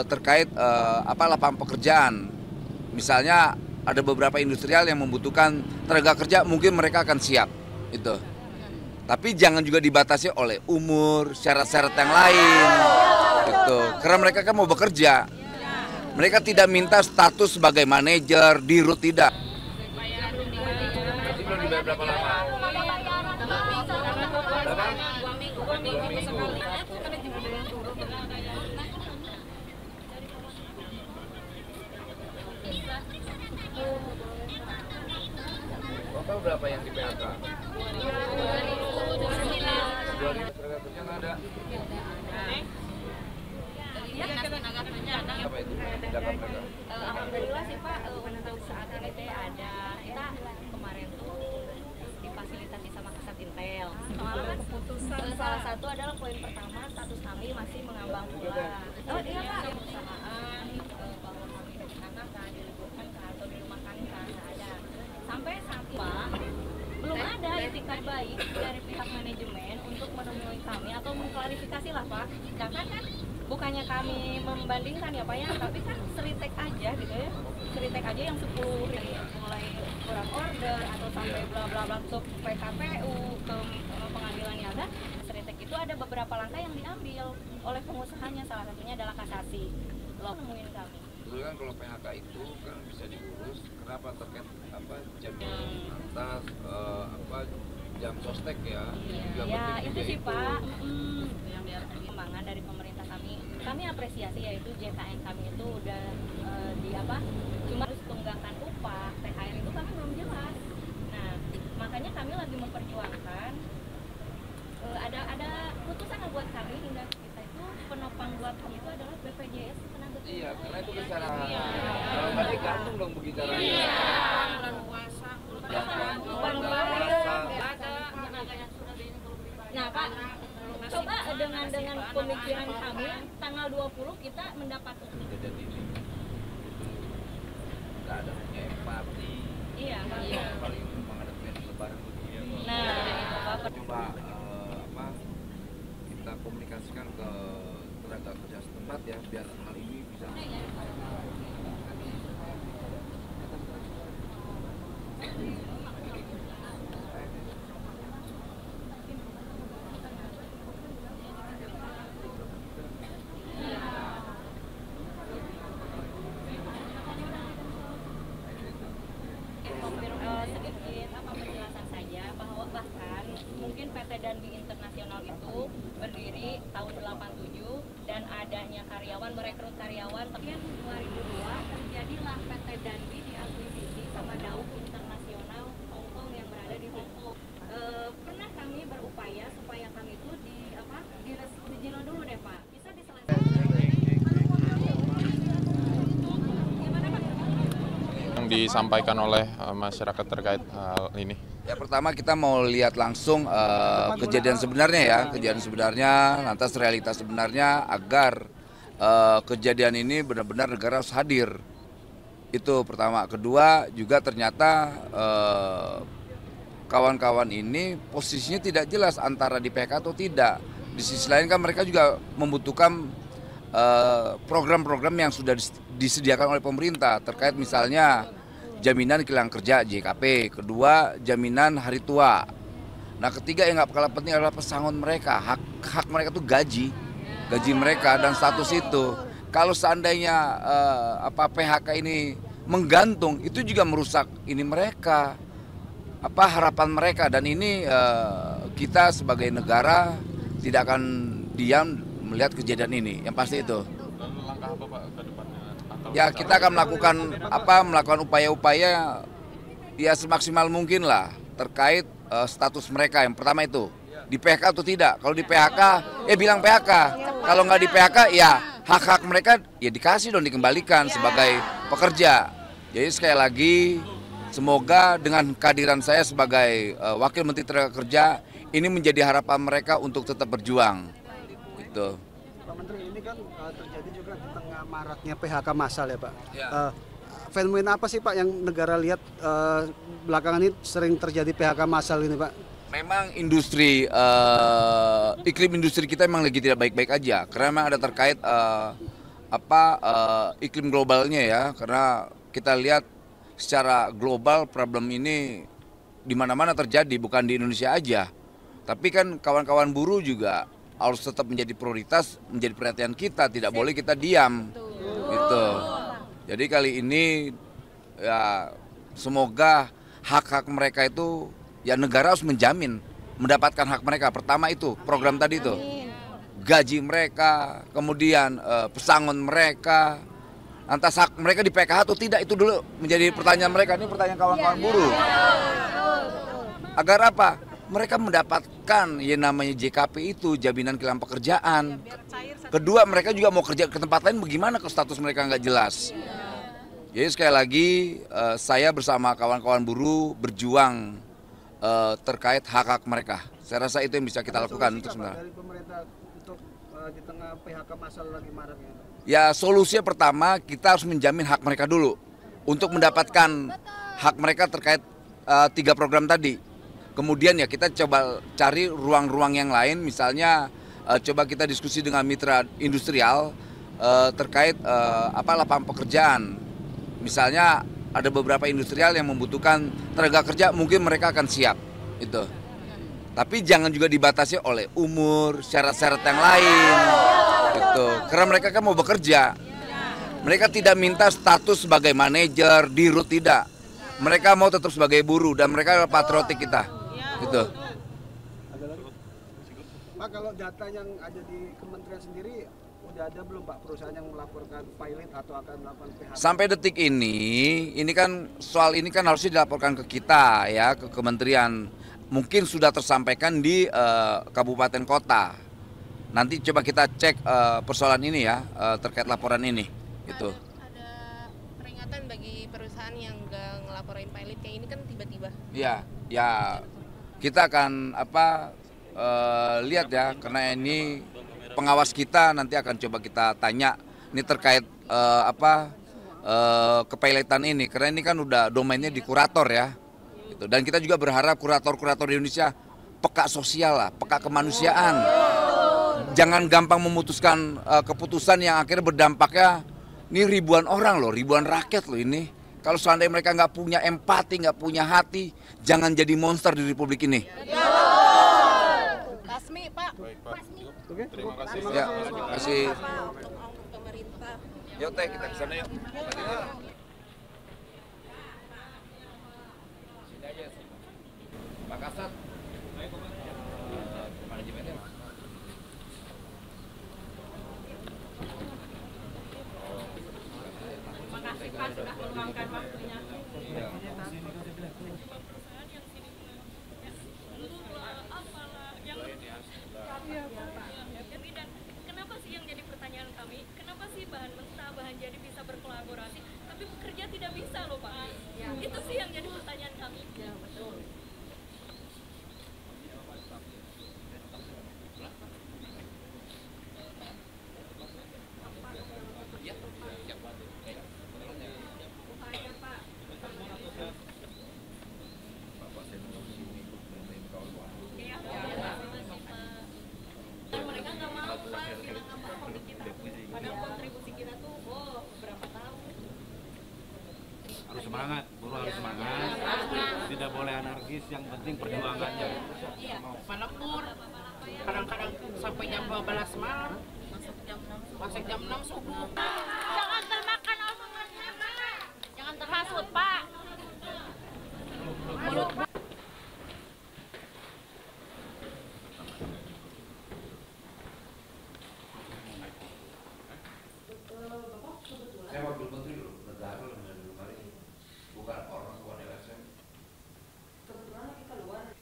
terkait lapangan pekerjaan. Misalnya ada beberapa industrial yang membutuhkan tenaga kerja, mungkin mereka akan siap itu. Tapi jangan juga dibatasi oleh umur, syarat-syarat yang lain gitu. Karena mereka kan mau bekerja. Mereka tidak minta status sebagai manajer, dirut, tidak. Belum dibayar berapa lama? Total berapa yang di PHK? 2.000 tenaga kerja nggak ada. Apa itu? Tindakan mereka? Alhamdulillah sih Pak, untuk saat ini teh ada. Kita kemarin tuh difasilitasi sama Kasat Intel. Soal keputusan salah satu adalah poin pertama, status kami masih mengambang pula. Oh iya Pak, perusahaan bahwa kami dikatakan diliburkan atau dirumahkan nggak ada. Sampai saat Pak belum ada itikat baik dari pihak manajemen untuk menemui kami atau mengklarifikasi lah Pak. Sedangkan kan bukannya kami membandingkan ya Pak ya, tapi kan seritek aja gitu ya, seritek aja yang 10 mulai kurang order atau sampai bla bla bla untuk PKPU ke pengadilan niaga. Seritek itu ada beberapa langkah yang diambil oleh pengusahanya, salah satunya adalah kasasi. Lo nemuin kami. Dulu kan kalau PHK itu kan bisa diurus, kenapa terkait jaminan atas jam sostek ya? Ya itu sih Pak, yang perkembangan dari pemerintah kami apresiasi, yaitu JKN kami itu udah cuma harus tunggakan upah, THR itu kami belum jelas. Nah makanya kami lagi memperjuangkan ada putusan buat kami hingga kita itu penopang buat kami itu adalah BPJS tenaga kerja. Iya, karena itu bicara. Kalau tadi gantung dong bicaranya. Iya. Nah Pak, coba dengan pemikiran kami tanggal 20 kita mendapat kejadian ini nggak ada punya empati. Iya paling menghadapi lebaran begini. Nah itu Bapak Coba kita komunikasikan ke tenaga kerja setempat ya, biar hal ini bisa. sedikit penjelasan saja bahwa bahkan mungkin PT Danbi Internasional itu berdiri tahun 87 dan adanya karyawan, merekrut karyawan. Tapi 2002 terjadilah PT Danbi diakuisisi sama Dauk Internasional Hongkong yang berada di Hongkong. Pernah kami berupaya supaya kami itu di Jino dulu deh Pak, bisa diselesaikan. Yang disampaikan oleh masyarakat terkait hal ini? Ya pertama kita mau lihat langsung kejadian sebenarnya ya, kejadian sebenarnya, lantas realitas sebenarnya agar kejadian ini benar-benar negara harus hadir. Itu pertama. Kedua juga ternyata kawan-kawan ini posisinya tidak jelas antara di PHK atau tidak. Di sisi lain kan mereka juga membutuhkan program-program yang sudah disediakan oleh pemerintah terkait misalnya jaminan kehilangan kerja JKP, kedua jaminan hari tua. Nah ketiga yang nggak kalah penting adalah pesangon mereka, hak mereka tuh gaji mereka dan status itu. Kalau seandainya PHK ini menggantung, itu juga merusak ini mereka, harapan mereka, dan ini kita sebagai negara tidak akan diam melihat kejadian ini, yang pasti itu. Dan langkah apa Pak ke depannya? Ya kita akan melakukan upaya-upaya ya semaksimal mungkin lah terkait status mereka. Yang pertama itu di PHK atau tidak. Kalau di PHK bilang PHK. Kalau nggak di PHK ya hak-hak mereka ya dikasih dong, dikembalikan sebagai pekerja. Jadi sekali lagi semoga dengan kehadiran saya sebagai Wakil Menteri Tenaga Kerja ini menjadi harapan mereka untuk tetap berjuang. Gitu. Pak Menteri, ini kan terjadi juga di tengah maraknya PHK massal ya Pak. Ya. Fenomena apa sih Pak yang negara lihat belakangan ini sering terjadi PHK massal ini Pak? Memang iklim industri kita memang lagi tidak baik-baik aja. Karena memang ada terkait iklim globalnya ya, karena kita lihat secara global problem ini di mana-mana terjadi, bukan di Indonesia aja. Tapi kan kawan-kawan buruh juga harus tetap menjadi prioritas, menjadi perhatian kita, tidak boleh kita diam. Gitu. Jadi kali ini ya semoga hak-hak mereka itu ya negara harus menjamin mendapatkan hak mereka. Pertama itu program tadi itu. Gaji mereka, kemudian pesangon mereka, lantas hak mereka di PKH atau tidak, itu dulu menjadi pertanyaan mereka. Ini pertanyaan kawan-kawan buruh. Agar apa? Mereka mendapatkan yang namanya JKP itu, jaminan kehilangan pekerjaan. Kedua, mereka juga mau kerja ke tempat lain, bagaimana kalau status mereka nggak jelas. Jadi sekali lagi saya bersama kawan-kawan buruh berjuang terkait hak-hak mereka. Saya rasa itu yang bisa kita lakukan untuk sebenarnya. Dari pemerintah untuk di tengah PHK masal lagi marak ini? Ya solusinya pertama kita harus menjamin hak mereka dulu untuk mendapatkan hak mereka terkait 3 program tadi. Kemudian ya kita coba cari ruang-ruang yang lain, misalnya coba kita diskusi dengan mitra industrial terkait lapangan pekerjaan. Misalnya ada beberapa industrial yang membutuhkan tenaga kerja, mungkin mereka akan siap itu. Tapi jangan juga dibatasi oleh umur, syarat-syarat yang lain. Gitu. Karena mereka kan mau bekerja. Mereka tidak minta status sebagai manajer, dirut, tidak. Mereka mau tetap sebagai buruh dan mereka adalah patriotik kita. Gitu. Pak, kalau data yang ada di kementerian sendiri udah ada belum Pak perusahaan yang melaporkan pilot atau akan melakukan PHK? Sampai detik ini kan soal ini kan harusnya dilaporkan ke kita ya, ke kementerian. Mungkin sudah tersampaikan di kabupaten kota. Nanti coba kita cek persoalan ini ya, terkait laporan ini. Gitu. Ada peringatan bagi perusahaan yang nggak ngelaporin pilot kayak ini kan tiba-tiba. Ya kita akan lihat ya, karena ini pengawas kita nanti akan coba kita tanya ini terkait kepilotan ini, karena ini kan udah domainnya di kurator ya. Gitu. Dan kita juga berharap kurator-kurator di Indonesia peka sosial lah, peka kemanusiaan. Jangan gampang memutuskan keputusan yang akhirnya berdampaknya ini ribuan orang loh, ribuan rakyat loh ini. Kalau seandainya mereka nggak punya empati, nggak punya hati, jangan jadi monster di Republik ini. Kasmi, Pak. Baik, Pak. Oke. Terima kasih. Ya, terima kasih. Untuk pemerintah. Yuk teh, kita ke sana yuk. Sini aja. Pak Kasat. Manajemennya. Terima kasih Pak sudah meluangkan waktunya. Dan kenapa sih yang jadi pertanyaan kami, kenapa sih bahan mentah, bahan jadi bisa berkolaborasi, tapi pekerja tidak bisa loh Pak? Itu sih yang jadi pertanyaan kami. Ya betul. Mereka nggak mau Pak, bilang apa ke kita. Padahal kontribusi kita tuh, berapa tahun. Harus semangat, buruh harus semangat. Tidak boleh anarkis, yang penting perjuangannya. Iya. Palembur. Kadang-kadang sampai jam 12 malam. Masuk jam 6 subuh. Jangan termakan omongannya Pak. Jangan terhasut Pak. Saya wakil menteri loh, negara loh dari kemarin. Bukan orang keluar LSM. Kebetulan lagi keluar.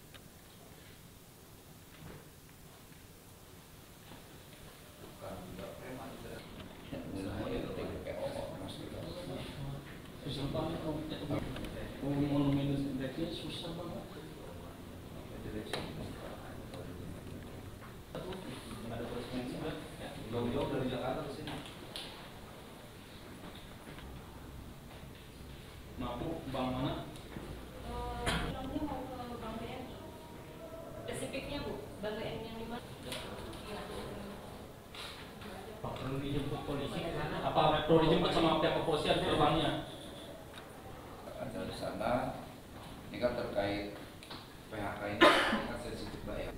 Bukan juga preman. Semuanya ketika PO masuk. Susah banget mau minus indeksnya susah banget. Ada frekuensi kan? Jauh-jauh dari Jakarta ke sini. Mampu bank mana? Filmnya mau ke Bank BN. Spesifiknya Bu, Bank BN yang di mana? Iya. Pak perlu perlu dijemput polisi ke sana? Apa perlu dijemput sama pihak kepolisian terbangnya? Dari sana, ini kan terkait PHK ini kan sensitif banget.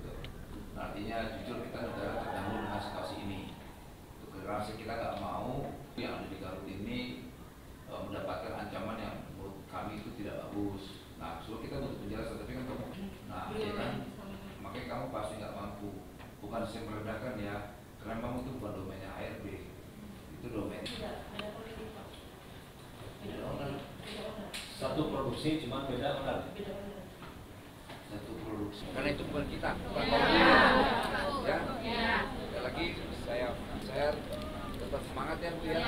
Artinya jujur kita negara terganggu dengan situasi ini. Karena kita nggak mau yang ada di Garut ini mendapatkan ancaman yang menurut kami itu tidak bagus. Nah, so kita butuh penjelasan, tapi kan kamu, nah, ya kan, makanya kamu pasti nggak mampu. Bukan saya merendahkan ya, karena memang itu bukan domainnya ARB, itu domain. Satu produksi cuma beda owner. Satu produksi. Karena itu bukan kita, bukan ya. Sekali lagi saya tetap semangat ya Bu ya.